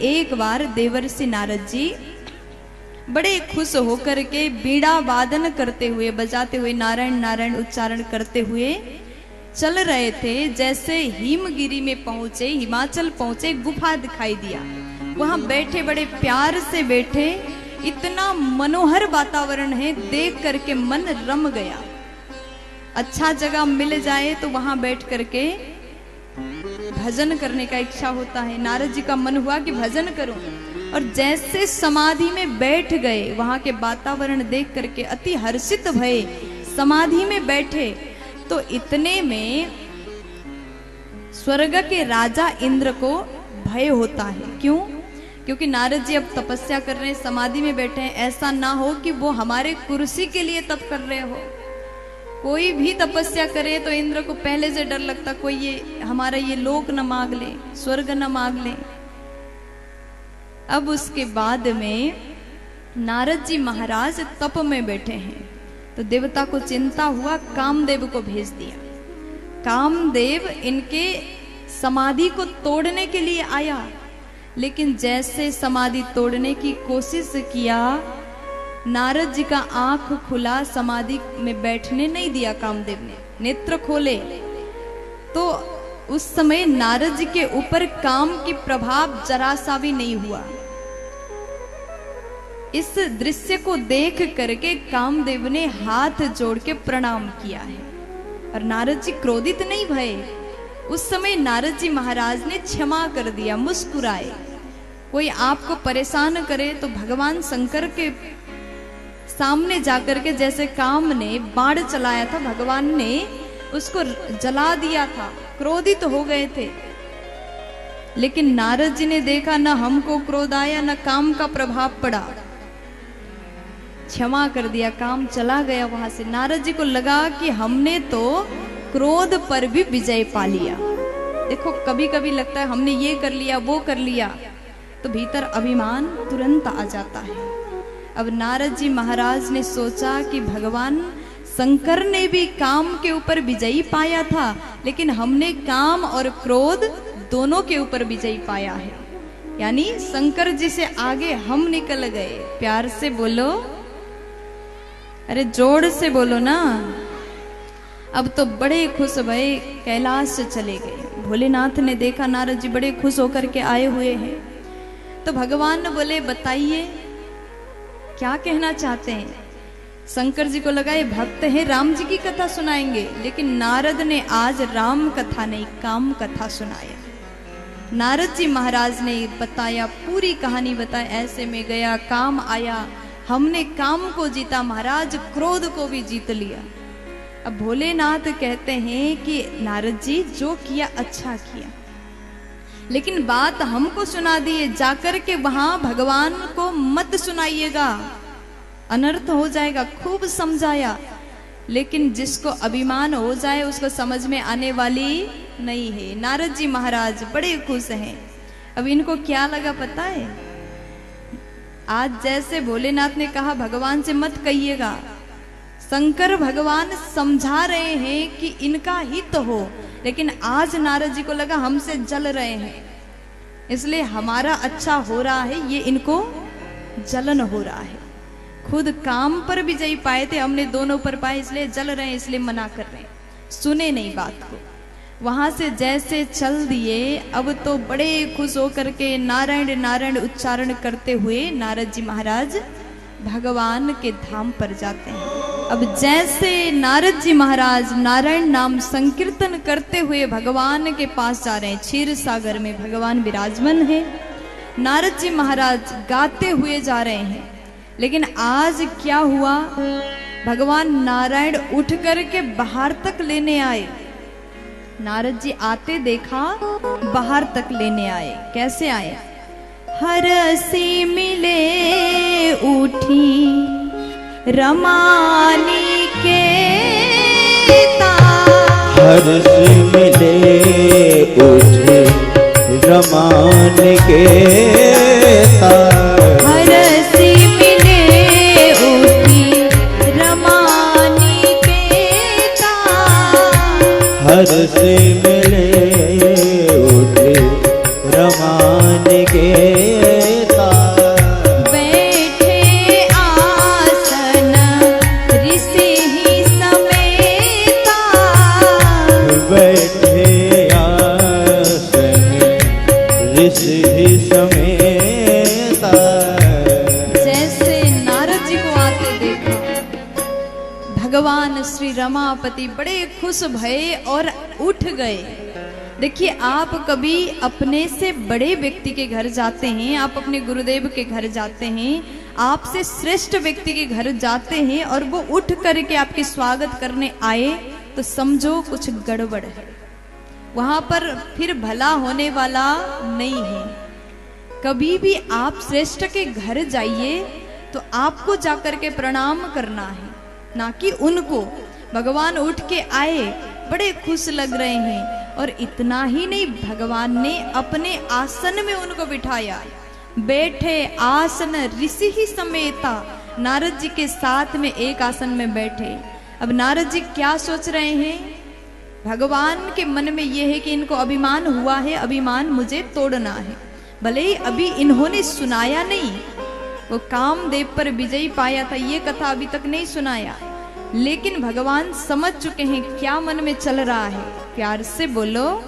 एक बार देवर्षि नारद जी बड़े खुश होकर के बीड़ा वादन करते हुए, बजाते हुए, नारायण नारायण उच्चारण करते हुए चल रहे थे। जैसे हिमगिरी में पहुंचे, हिमाचल पहुंचे, गुफा दिखाई दिया। वहां बैठे, बड़े प्यार से बैठे। इतना मनोहर वातावरण है, देख करके मन रम गया। अच्छा जगह मिल जाए तो वहां बैठ करके भजन करने का इच्छा होता है। नारद जी का मन हुआ कि भजन करूं, और जैसे समाधि में बैठ गए, वहां के वातावरण देख करके अति हर्षित भये। समाधि में बैठे तो इतने में स्वर्ग के राजा इंद्र को भय होता है। क्यों? क्योंकि नारद जी अब तपस्या कर रहे हैं, समाधि में बैठे हैं। ऐसा ना हो कि वो हमारे कुर्सी के लिए तप कर रहे हो। कोई भी तपस्या करे तो इंद्र को पहले से डर लगता, कोई ये हमारा ये लोक न मांग ले, स्वर्ग न मांग ले। अब उसके बाद में नारद जी महाराज तप में बैठे हैं, तो देवता को चिंता हुआ, कामदेव को भेज दिया। कामदेव इनके समाधि को तोड़ने के लिए आया, लेकिन जैसे समाधि तोड़ने की कोशिश किया, नारद जी का आंख खुला, समाधि में बैठने नहीं दिया कामदेव ने। नेत्र खोले तो उस समय नारद जी के ऊपर काम की प्रभाव जरा सा भी नहीं हुआ। इस दृश्य को देख करके कामदेव ने हाथ जोड़ के प्रणाम किया है, और नारद जी क्रोधित नहीं भये। उस समय नारद जी महाराज ने क्षमा कर दिया, मुस्कुराए। कोई आपको परेशान करे तो भगवान शंकर के सामने जाकर के, जैसे काम ने बाण चलाया था, भगवान ने उसको जला दिया था, क्रोधित हो गए थे। लेकिन नारद जी ने देखा, न हमको क्रोध आया, न काम का प्रभाव पड़ा, क्षमा कर दिया, काम चला गया वहां से। नारद जी को लगा कि हमने तो क्रोध पर भी विजय पा लिया। देखो कभी कभी लगता है हमने ये कर लिया, वो कर लिया, तो भीतर अभिमान तुरंत आ जाता है। अब नारद जी महाराज ने सोचा कि भगवान शंकर ने भी काम के ऊपर विजयी पाया था, लेकिन हमने काम और क्रोध दोनों के ऊपर विजयी पाया है। यानी शंकर जी से आगे हम निकल गए। प्यार से बोलो, अरे जोर से बोलो ना। अब तो बड़े खुश भये, कैलाश से चले गए। भोलेनाथ ने देखा नारद जी बड़े खुश होकर के आए हुए हैं, तो भगवान ने बोले, बताइए क्या कहना चाहते हैं। शंकर जी को लगा ये भक्त है, राम जी की कथा सुनाएंगे, लेकिन नारद ने आज राम कथा नहीं, काम कथा सुनाया। नारद जी महाराज ने बताया, पूरी कहानी बताई। ऐसे में गया, काम आया, हमने काम को जीता महाराज, क्रोध को भी जीत लिया। अब भोलेनाथ कहते हैं कि नारद जी जो किया अच्छा किया, लेकिन बात हमको सुना दिए, जाकर के वहां भगवान को मत सुनाइएगा, अनर्थ हो जाएगा। खूब समझाया, लेकिन जिसको अभिमान हो जाए उसको समझ में आने वाली नहीं है। नारद जी महाराज बड़े खुश हैं। अब इनको क्या लगा पता है? आज जैसे भोलेनाथ ने कहा भगवान से मत कहिएगा, शंकर भगवान समझा रहे हैं कि इनका हित हो, लेकिन आज नारद जी को लगा हमसे जल रहे हैं, इसलिए हमारा अच्छा हो रहा है, ये इनको जलन हो रहा है। खुद काम पर विजयी पाए थे, हमने दोनों पर पाए, इसलिए जल रहे हैं, इसलिए मना कर रहे हैं। सुने नहीं बात को, वहां से जैसे चल दिए। अब तो बड़े खुश होकर के नारायण नारायण उच्चारण करते हुए नारद जी महाराज भगवान के धाम पर जाते हैं। अब जैसे नारद जी महाराज नारायण नाम संकीर्तन करते हुए भगवान के पास जा रहे हैं, क्षीर सागर में भगवान विराजमान है। नारद जी महाराज गाते हुए जा रहे हैं, लेकिन आज क्या हुआ, भगवान नारायण उठ करके बाहर तक लेने आए। नारद जी आते देखा, बाहर तक लेने आए। कैसे आए? हरसी मिले उठी रमानी के हरसी मिले उठी रमान के हरसी मिले उठी रमानी के हरसी मिले उठी रमान के समेता। जैसे नारद जी को आते देखा, भगवान श्री रमापति बड़े खुश भये और उठ गए। देखिए, आप कभी अपने से बड़े व्यक्ति के घर जाते हैं, आप अपने गुरुदेव के घर जाते हैं, आपसे श्रेष्ठ व्यक्ति के घर जाते हैं और वो उठ करके आपके स्वागत करने आए, तो समझो कुछ गड़बड़ है, वहां पर फिर भला होने वाला नहीं है। कभी भी आप श्रेष्ठ के घर जाइए तो आपको जाकर के प्रणाम करना है, ना कि उनको। भगवान उठ के आए, बड़े खुश लग रहे हैं, और इतना ही नहीं, भगवान ने अपने आसन में उनको बिठाया। बैठे आसन ऋषि ही समेता, नारद जी के साथ में एक आसन में बैठे। अब नारद जी क्या सोच रहे हैं? भगवान के मन में यह है कि इनको अभिमान हुआ है, अभिमान मुझे तोड़ना है। भले ही अभी इन्होंने सुनाया नहीं, वो कामदेव पर विजय पाया था, ये कथा अभी तक नहीं सुनाया, लेकिन भगवान समझ चुके हैं क्या मन में चल रहा है। प्यार से बोलो।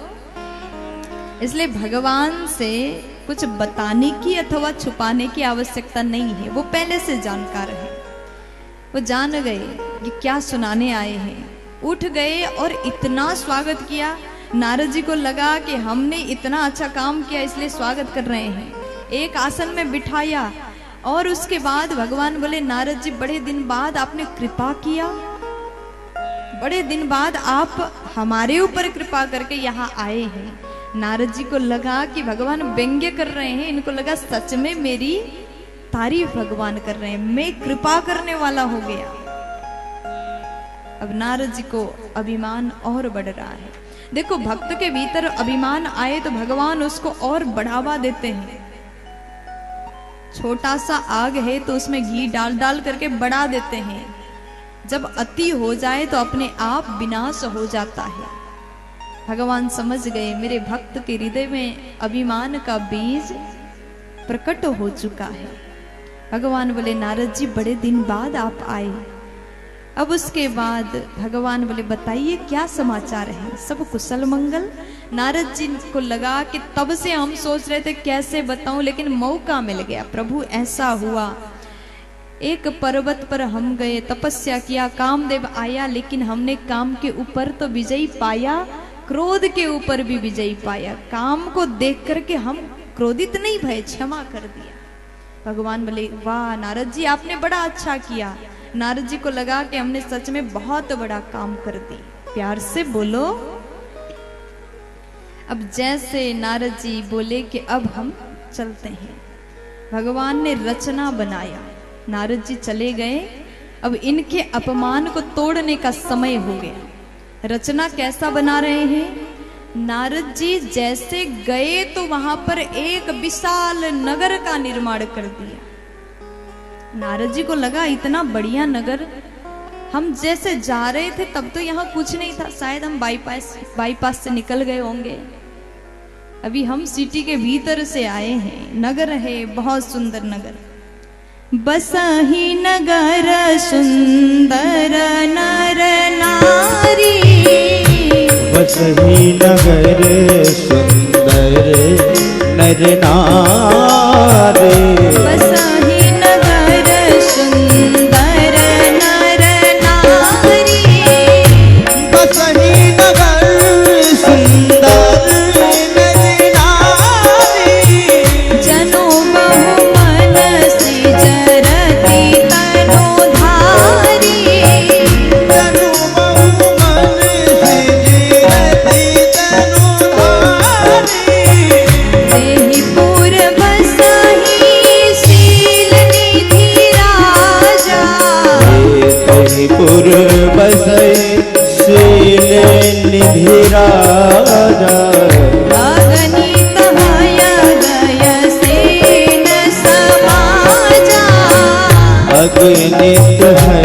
इसलिए भगवान से कुछ बताने की अथवा छुपाने की आवश्यकता नहीं है, वो पहले से जानकार है। वो जान गए कि क्या सुनाने आए हैं। उठ गए और इतना स्वागत किया। नारद जी को लगा कि हमने इतना अच्छा काम किया इसलिए स्वागत कर रहे हैं। एक आसन में बिठाया और उसके बाद भगवान बोले, नारद जी बड़े दिन बाद आपने कृपा किया, बड़े दिन बाद आप हमारे ऊपर कृपा करके यहाँ आए हैं। नारद जी को लगा कि भगवान व्यंग्य कर रहे हैं, इनको लगा सच में मेरी तारीफ भगवान कर रहे हैं, मैं कृपा करने वाला हो गया। अब नारद जी को अभिमान और बढ़ रहा है। देखो, भक्त के भीतर अभिमान आए तो भगवान उसको और बढ़ावा देते हैं। छोटा सा आग है तो उसमें घी डाल डाल करके बढ़ा देते हैं। जब अति हो जाए तो अपने आप विनाश हो जाता है। भगवान समझ गए मेरे भक्त के हृदय में अभिमान का बीज प्रकट हो चुका है। भगवान बोले, नारद जी बड़े दिन बाद आप आए। अब उसके बाद भगवान बोले, बताइए क्या समाचार है, सब कुशल मंगल? नारद जी को लगा कि तब से हम सोच रहे थे कैसे बताऊं, लेकिन मौका मिल गया। प्रभु ऐसा हुआ, एक पर्वत पर हम गए, तपस्या किया, कामदेव आया, लेकिन हमने काम के ऊपर तो विजय पाया, क्रोध के ऊपर भी विजय पाया। काम को देख करके हम क्रोधित नहीं भय, क्षमा कर दिया। भगवान बोले, वाह नारद जी आपने बड़ा अच्छा किया। नारद जी को लगा कि हमने सच में बहुत बड़ा काम कर दी। प्यार से बोलो। अब जैसे नारद जी बोले कि अब हम चलते हैं, भगवान ने रचना बनाया, नारद जी चले गए। अब इनके अपमान को तोड़ने का समय हो गया। रचना कैसा बना रहे हैं? नारद जी जैसे गए तो वहां पर एक विशाल नगर का निर्माण कर दिया। नारद जी को लगा इतना बढ़िया नगर, हम जैसे जा रहे थे तब तो यहाँ कुछ नहीं था, शायद हम बाईपास से निकल गए होंगे। अभी हम सिटी के भीतर से आए हैं। नगर है बहुत सुंदर नगर, बसहि नगर सुंदर नर नारी, बसहि नगर सुंदर नर नारी, बसहि नगर सुंदर नर नारी, बसहि नगर सुंदर नर नारी, जनो बहु मन सिजरति तनु धारी, जनु बहु मन सिजरति तनु धारी, देहि पुर बसहि शील निधि राजा, पुर बसै शील निधि राजा, अगणित हय गय सेन समाजा, अगणित है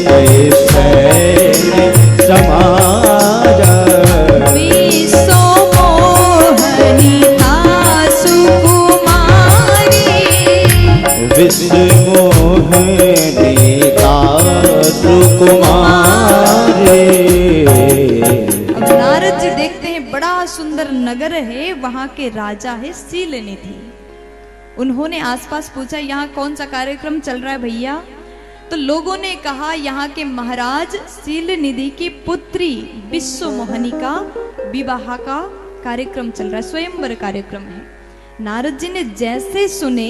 गए सैन समाजा, विश्व मोहनिता सुकुमारी, विश्व मोहनिता सुकुमारी। अब नारद जी देखते हैं बड़ा सुंदर नगर है वहां के राजा है शीलनिधि। उन्होंने आसपास पूछा यहाँ कौन सा कार्यक्रम चल रहा है भैया? तो लोगों ने कहा यहाँ के महाराज शीलनिधि की पुत्री विश्वमोहिनी का विवाह का कार्यक्रम चल रहा है, स्वयंवर कार्यक्रम है। नारद जी ने जैसे सुने,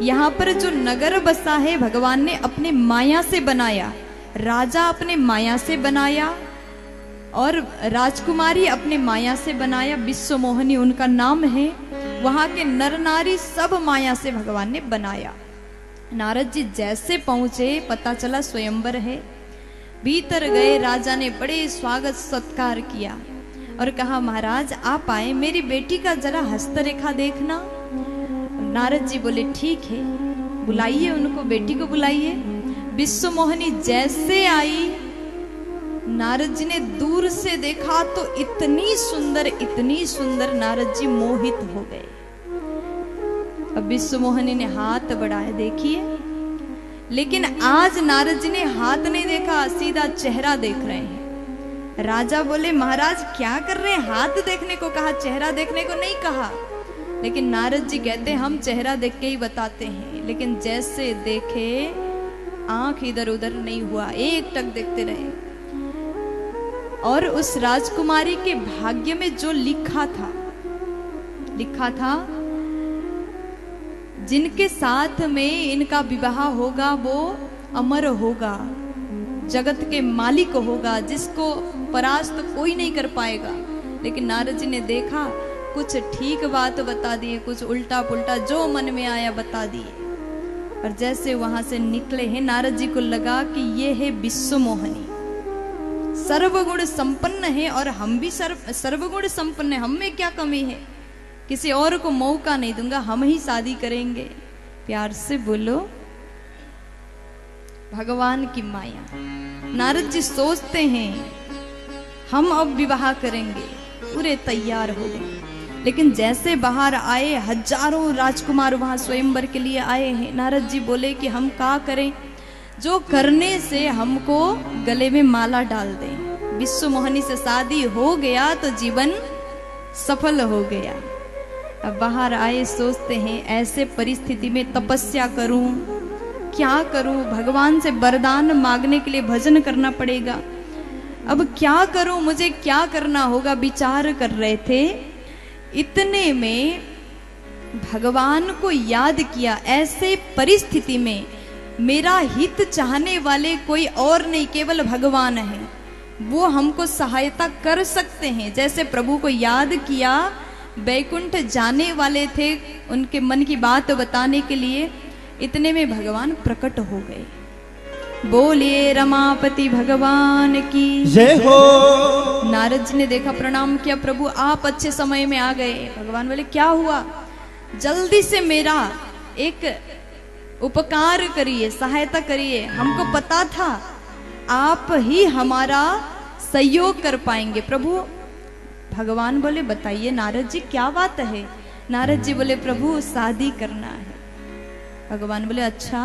यहाँ पर जो नगर बसा है भगवान ने अपने माया से बनाया, राजा अपने माया से बनाया और राजकुमारी अपने माया से बनाया, विश्वमोहिनी उनका नाम है। वहां के नर नारी सब माया से भगवान ने बनाया। नारद जी जैसे पहुंचे पता चला स्वयंवर है। भीतर गए, राजा ने बड़े स्वागत सत्कार किया और कहा महाराज आप आए, मेरी बेटी का जरा हस्तरेखा देखना। नारद जी बोले ठीक है, बुलाइए उनको, बेटी को बुलाइए। विश्वमोहिनी जैसे आई, नारद जी ने दूर से देखा तो इतनी सुंदर, नारद जी मोहित हो गए। अब विश्वमोहिनी ने हाथ बढ़ाए, देखिए, लेकिन आज नारद जी ने हाथ नहीं देखा, सीधा चेहरा देख रहे हैं। राजा बोले महाराज क्या कर रहे हैं? हाथ देखने को कहा, चेहरा देखने को नहीं कहा। लेकिन नारद जी कहते हम चेहरा देख के ही बताते हैं। लेकिन जैसे देखे आंख इधर उधर नहीं हुआ, एक टक देखते रहे। और उस राजकुमारी के भाग्य में जो लिखा था जिनके साथ में इनका विवाह होगा वो अमर होगा, जगत के मालिक होगा, जिसको परास्त कोई नहीं कर पाएगा। लेकिन नारद जी ने देखा, कुछ ठीक बात बता दिए, कुछ उल्टा पुल्टा जो मन में आया बता दिए। और जैसे वहां से निकले हैं, नारद जी को लगा कि ये है विश्वमोहिनी, सर्वगुण संपन्न है और हम भी सर्वगुण संपन्न है, हम में क्या कमी है? किसी और को मौका नहीं दूंगा, हम ही शादी करेंगे। प्यार से बोलो भगवान की माया। नारद जी सोचते हैं हम अब विवाह करेंगे, पूरे तैयार हो गए। लेकिन जैसे बाहर आए, हजारों राजकुमार वहां स्वयंवर के लिए आए हैं। नारद जी बोले कि हम क्या करें, जो करने से हमको गले में माला डाल दें। विश्वमोहिनी से शादी हो गया तो जीवन सफल हो गया। अब बाहर आए, सोचते हैं ऐसे परिस्थिति में तपस्या करूं, क्या करूं? भगवान से वरदान मांगने के लिए भजन करना पड़ेगा। अब क्या करूं, मुझे क्या करना होगा? विचार कर रहे थे। इतने में भगवान को याद किया, ऐसे परिस्थिति में मेरा हित चाहने वाले कोई और नहीं, केवल भगवान है। वो हमको सहायता कर सकते हैं। जैसे प्रभु को याद किया, बैकुंठ जाने वाले थे उनके मन की बात बताने के लिए, इतने में भगवान प्रकट हो गए। बोलिए रमापति भगवान की जय हो। नारद जी ने देखा, प्रणाम किया, प्रभु आप अच्छे समय में आ गए। भगवान बोले क्या हुआ? जल्दी से मेरा एक उपकार करिए, सहायता करिए। हमको पता था आप ही हमारा सहयोग कर पाएंगे। प्रभु भगवान बोले बताइए नारद जी क्या बात है? नारद जी बोले प्रभु शादी करना है। भगवान बोले अच्छा,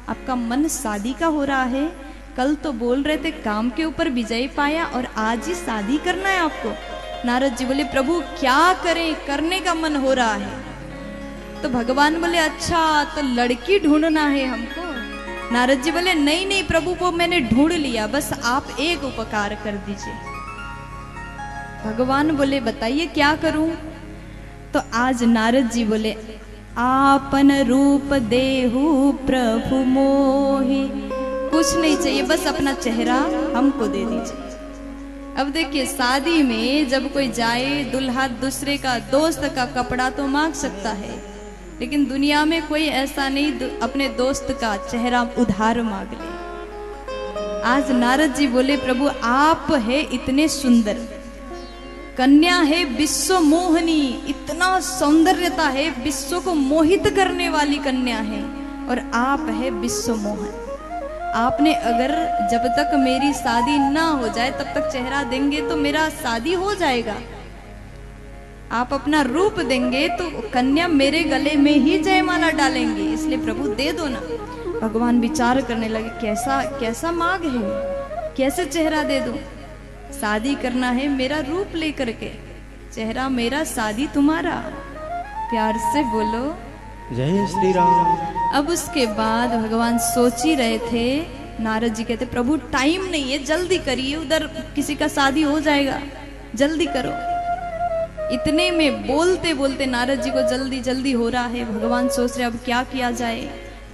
आपका मन शादी का हो रहा है? कल तो बोल रहे थे काम के ऊपर विजय पाया और आज ही शादी करना है आपको। नारद जी बोले प्रभु क्या करें, करने का मन हो रहा है। तो भगवान बोले अच्छा तो लड़की ढूंढना है हमको। नारद जी बोले नहीं नहीं प्रभु, वो मैंने ढूंढ लिया, बस आप एक उपकार कर दीजिए। भगवान बोले बताइए क्या करूं? तो आज नारद जी बोले आपन रूप देहु प्रभु मोहि, कुछ नहीं चाहिए, बस अपना चेहरा हमको दे दीजिए। अब देखिए शादी में जब कोई जाए, दुल्हा दूसरे का दोस्त का कपड़ा तो मांग सकता है, लेकिन दुनिया में कोई ऐसा नहीं अपने दोस्त का चेहरा उधार मांग ले। आज नारद जी बोले प्रभु आप है इतने सुंदर, कन्या है विश्व मोहिनी, इतना सौंदर्यता है, विश्व को मोहित करने वाली कन्या है, और आप है विश्व मोहन। आपने अगर जब तक मेरी शादी ना हो जाए तब तक चेहरा देंगे तो मेरा शादी हो जाएगा। आप अपना रूप देंगे तो कन्या मेरे गले में ही जयमाला डालेंगे, इसलिए प्रभु दे दो ना। भगवान विचार करने लगे कैसा कैसा मांग है, कैसे चेहरा दे दूं? शादी करना है मेरा रूप लेकर के, चेहरा मेरा शादी तुम्हारा, प्यार से बोलो जय श्री राम। अब उसके बाद भगवान सोच ही रहे थे, नारद जी कहते प्रभु टाइम नहीं है, जल्दी करिए, उधर किसी का शादी हो जाएगा, जल्दी करो। इतने में बोलते बोलते नारद जी को जल्दी जल्दी हो रहा है। भगवान सोच रहे अब क्या किया जाए,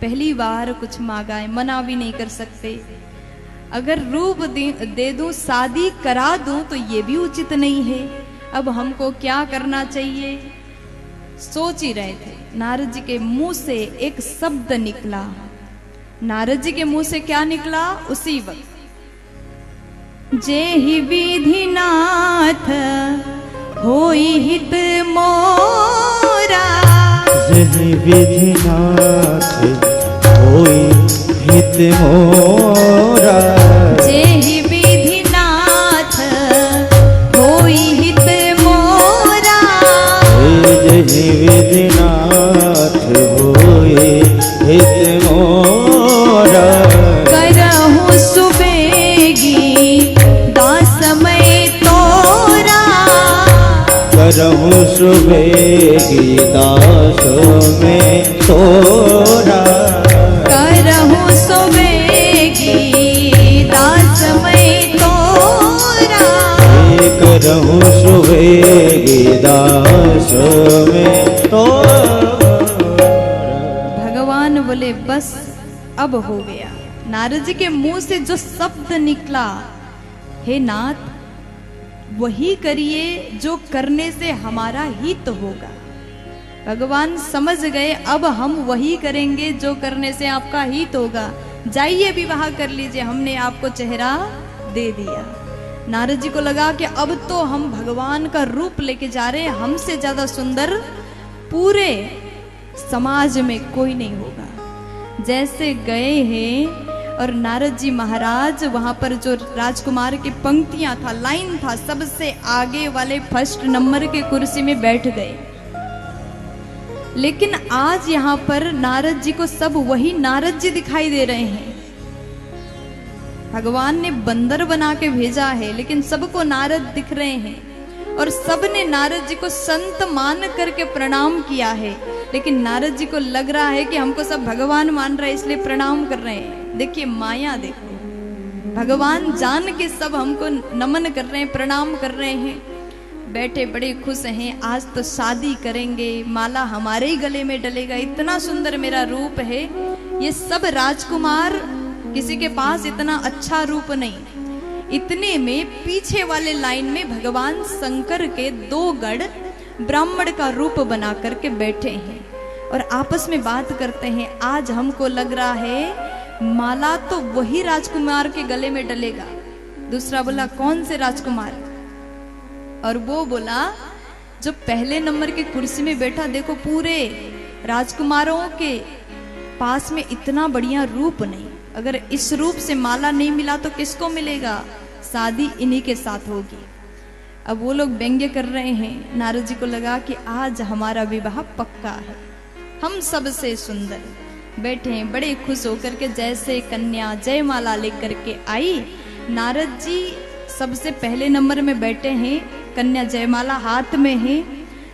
पहली बार कुछ मांगा है, मना भी नहीं कर सकते। अगर रूप दे दूं, शादी करा दूं तो ये भी उचित नहीं है। अब हमको क्या करना चाहिए, सोच ही रहे थे। नारद जी के मुंह से एक शब्द निकला। नारद जी के मुंह से क्या निकला उसी वक्त, जेहि विधिनाथ होई हित मोरा। जेहि विधिनाथ होई हित मोरा। जेहि विधिनाथ होई हित मोरा। जेहि विधिनाथ होई हित मोरा। करहु सुबेगी दास मैं तोरा। करहु सुबेगी दास में तोरा। करहु सुबेगी दास मैं तोरा। करहु सुबेगी दास में तोरा। भगवान बोले बस अब हो गया। नारद जी के मुंह से जो शब्द निकला, हे नाथ वही करिए जो करने से हमारा हित होगा। भगवान समझ गए अब हम वही करेंगे जो करने से आपका हित होगा। जाइए विवाह कर लीजिए, हमने आपको चेहरा दे दिया। नारद जी को लगा कि अब तो हम भगवान का रूप लेके जा रहे हैं, हमसे ज्यादा सुंदर पूरे समाज में कोई नहीं होगा। जैसे गए हैं और नारद जी महाराज वहां पर जो राजकुमार की पंक्तियां था, लाइन था, सबसे आगे वाले फर्स्ट नंबर के कुर्सी में बैठ गए। लेकिन आज यहाँ पर नारद जी को सब वही नारद जी दिखाई दे रहे हैं। भगवान ने बंदर बना के भेजा है, लेकिन सबको नारद दिख रहे हैं और सबने नारद जी को संत मान करके प्रणाम किया है। लेकिन नारद जी को लग रहा है कि हमको सब भगवान मान रहे हैं इसलिए प्रणाम कर रहे हैं। देखिए माया, देखो भगवान जान के सब हमको नमन कर रहे हैं, प्रणाम कर रहे हैं। बैठे बड़े खुश हैं, आज तो शादी करेंगे, माला हमारे ही गले में डलेगा, इतना सुंदर मेरा रूप है। ये सब राजकुमार, किसी के पास इतना अच्छा रूप नहीं। इतने में पीछे वाले लाइन में भगवान शंकर के 2 गढ़ ब्राह्मण का रूप बना करके बैठे हैं और आपस में बात करते हैं। आज हमको लग रहा है माला तो वही राजकुमार के गले में डलेगा। दूसरा बोला कौन से राजकुमार? और वो बोला जो पहले नंबर की कुर्सी में बैठा, देखो पूरे राजकुमारों के पास में इतना बढ़िया रूप नहीं, अगर इस रूप से माला नहीं मिला तो किसको मिलेगा? शादी इन्हीं के साथ होगी। अब वो लोग व्यंग्य कर रहे हैं। नारद जी को लगा कि आज हमारा विवाह पक्का है, हम सबसे सुंदर। बैठे हैं बड़े खुश होकर के, जैसे कन्या जयमाला लेकर के आई। नारद जी सबसे पहले नंबर में बैठे हैं, कन्या जयमाला हाथ में है।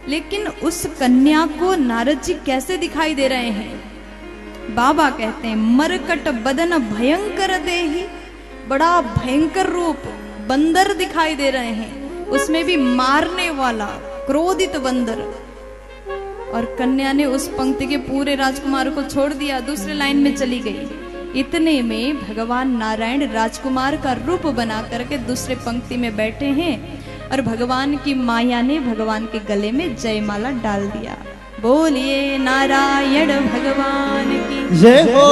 लेकिन उस कन्या को नारद जी कैसे दिखाई दे रहे हैं? बाबा कहते हैं मरकट बदन भयंकर देहि, बड़ा भयंकर रूप, बंदर दिखाई दे रहे हैं, उसमें भी मारने वाला क्रोधित बंदर। और कन्या ने उस पंक्ति के पूरे राजकुमार को छोड़ दिया, दूसरे लाइन में चली गई। इतने में भगवान नारायण राजकुमार का रूप बना करके दूसरे पंक्ति में बैठे हैं और भगवान की माया ने भगवान के गले में जयमाला डाल दिया। बोलिए नारायण भगवान की जय हो।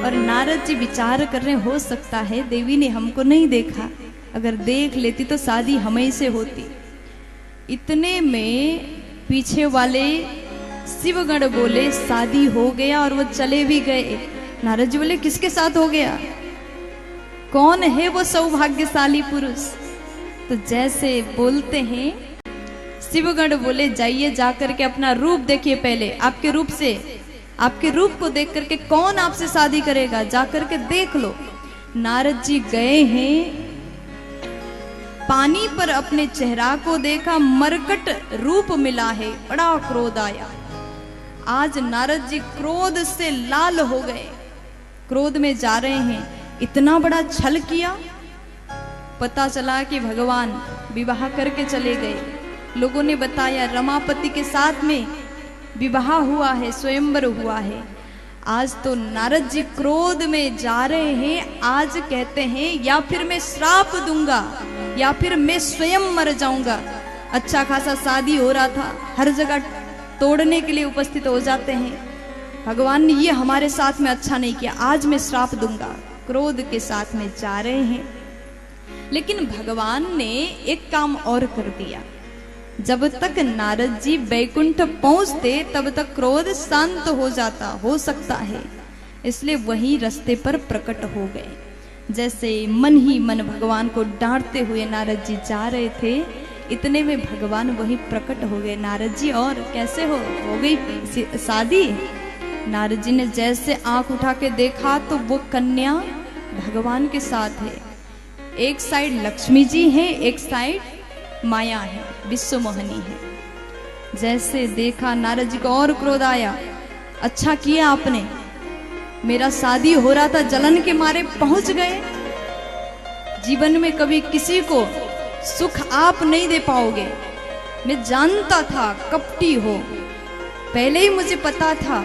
और नारद जी विचार कर रहे, हो सकता है देवी ने हमको नहीं देखा, अगर देख लेती तो शादी हमें से होती। इतने में पीछे वाले शिवगण बोले शादी हो गया, और वो चले भी गए। नारद जी बोले किसके साथ हो गया? कौन है वो सौभाग्यशाली पुरुष? तो जैसे बोलते हैं शिवगण बोले जाइए जाकर के अपना रूप देखिए, पहले आपके रूप से, आपके रूप को देख करके कौन आपसे शादी करेगा, जाकर के देख लो। नारद जी गए हैं, पानी पर अपने चेहरा को देखा, मरकट रूप मिला है, बड़ा क्रोध आया। आज नारद जी क्रोध से लाल हो गए, क्रोध में जा रहे हैं, इतना बड़ा छल किया। पता चला कि भगवान विवाह करके चले गए। लोगों ने बताया रमापति के साथ में विवाह हुआ है, स्वयंवर हुआ है। आज तो नारद जी क्रोध में जा रहे हैं, आज कहते हैं या फिर मैं श्राप दूंगा या फिर मैं स्वयं मर जाऊंगा। अच्छा खासा शादी हो रहा था, हर जगह तोड़ने के लिए उपस्थित हो जाते हैं। भगवान ने ये हमारे साथ में अच्छा नहीं किया, आज मैं श्राप दूंगा। क्रोध के साथ में जा रहे हैं, लेकिन भगवान ने एक काम और कर दिया। जब तक नारद जी बैकुंठ पहुंचते तब तक क्रोध शांत हो जाता, हो सकता है, इसलिए वही रास्ते पर प्रकट हो गए। जैसे मन ही मन भगवान को डांटते हुए नारद जी जा रहे थे, इतने में भगवान वही प्रकट हो गए। नारद जी और कैसे हो गई शादी? नारद जी ने जैसे आंख उठा के देखा तो वो कन्या भगवान के साथ है। एक साइड लक्ष्मी जी है, एक साइड माया है, विश्व मोहनी है। जैसे देखा नारद जी को और क्रोध आया। अच्छा किया आपने, मेरा शादी हो रहा था, जलन के मारे पहुंच गए। जीवन में कभी किसी को सुख आप नहीं दे पाओगे। मैं जानता था कपटी हो, पहले ही मुझे पता था।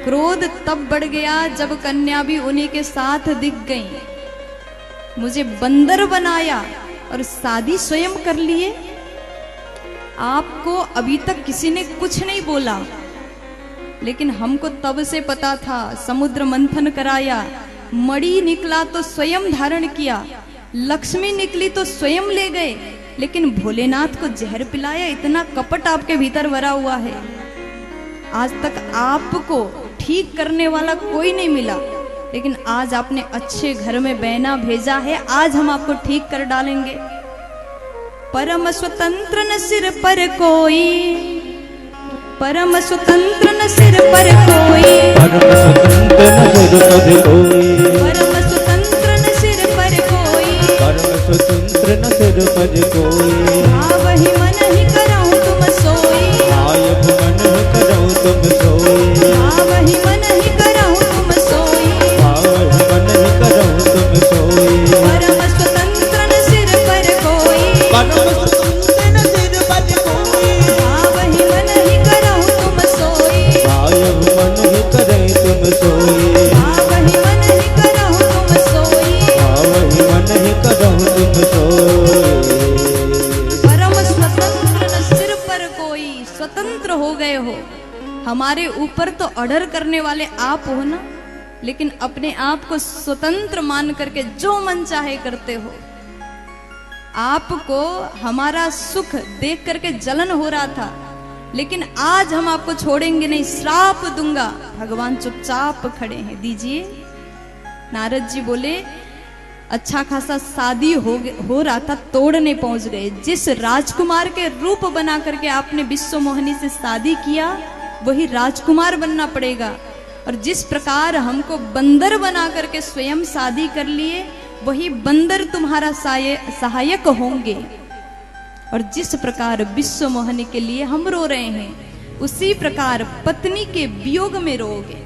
क्रोध तब बढ़ गया जब कन्या भी उन्हीं के साथ दिख गई। मुझे बंदर बनाया और शादी स्वयं कर लिए। आपको अभी तक किसी ने कुछ नहीं बोला, लेकिन हमको तब से पता था। समुद्र मंथन कराया, मणि निकला तो स्वयं धारण किया, लक्ष्मी निकली तो स्वयं ले गए, लेकिन भोलेनाथ को जहर पिलाया। इतना कपट आपके भीतर भरा हुआ है। आज तक आपको ठीक करने वाला कोई नहीं मिला, लेकिन आज आपने अच्छे घर में बहना भेजा है, आज हम आपको ठीक कर डालेंगे। परम स्वतंत्र न सिर पर कोई, परम स्वतंत्र न सिर पर कोई, परम स्वतंत्र न सिर पर कोई, परम स्वतंत्र न सिर पर कोई, परम स्वतंत्र न सिर पर कोई। वही मन ही कराऊं तुम सोई, आयब मन करऊं तुम सोई, वही मन ही कराऊं तुम सोई, आयब मन करऊं तुम सोई। परम स्वतंत्र न सिर पर कोई, परम स्वतंत्र न सिर पर कोई, वही मन ही कराऊं तुम सोई, आयब मन करे तुम सोई, वही मन ही कराऊं तुम सोई। वही मन करऊं तुम सोई। परम स्वतंत्र न सिर पर कोई, स्वतंत्र हो गए हो। हमारे ऊपर तो ऑर्डर करने वाले आप हो ना, लेकिन अपने आप को स्वतंत्र मान करके जो मन चाहे करते हो। आपको हमारा सुख देख करके जलन हो रहा था, लेकिन आज हम आपको छोड़ेंगे नहीं, श्राप दूंगा। भगवान चुपचाप खड़े हैं, दीजिए। नारद जी बोले अच्छा खासा शादी हो रहा था, तोड़ने पहुंच गए। जिस राजकुमार के रूप बना करके आपने विश्व मोहिनी से शादी किया, वही राजकुमार बनना पड़ेगा। और जिस प्रकार हमको बंदर बना करके स्वयं शादी कर लिए, वही बंदर तुम्हारा सहायक होंगे। और जिस प्रकार विश्व मोहिनी के लिए हम रो रहे हैं, उसी प्रकार पत्नी के वियोग में रोगे।